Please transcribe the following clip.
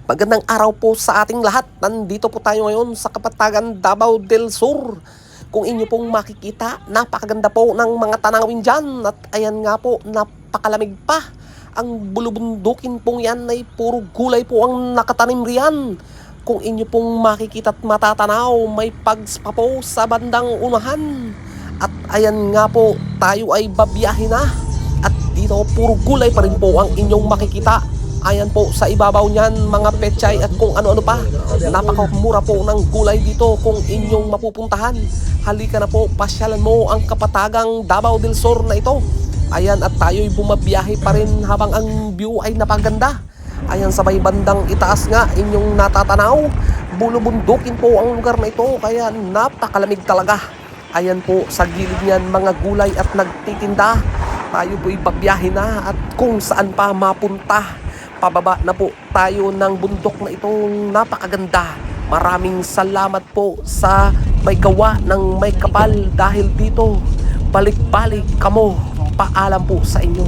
Magandang araw po sa ating lahat. Nandito po tayo ngayon sa Kapatagan, Davao del Sur. Kung inyo pong makikita, napakaganda po ng mga tanawin dyan. At ayan nga po, napakalamig pa. Ang bulubundukin pong yan ay puro gulay po ang nakatanim riyan. Kung inyo pong makikita at matatanaw, may pags pa po sa bandang unahan. At ayan nga po, tayo ay babiyahe na. At dito puro gulay pa rin po ang inyong makikita. Ayan po sa ibabaw niyan, mga pechay at kung ano-ano pa. Napakamura po ng gulay dito kung inyong mapupuntahan. Halika na po, pasyalan mo ang Kapatagang Davao del Sur na ito. Ayan, at tayo'y bumabiyahe pa rin habang ang view ay napaganda. Ayan, sa may bandang itaas nga inyong natatanaw, bulubundukin po ang lugar na ito, kaya napakalamig talaga. Ayan po sa gilid niyan, mga gulay at nagtitinda. Tayo po'y babiyahe na at kung saan pa mapunta. Pababa na po tayo ng bundok na itong napakaganda. Maraming salamat po sa may gawa ng may kapal dahil dito balik-balik kamo. Paalam po sa inyo.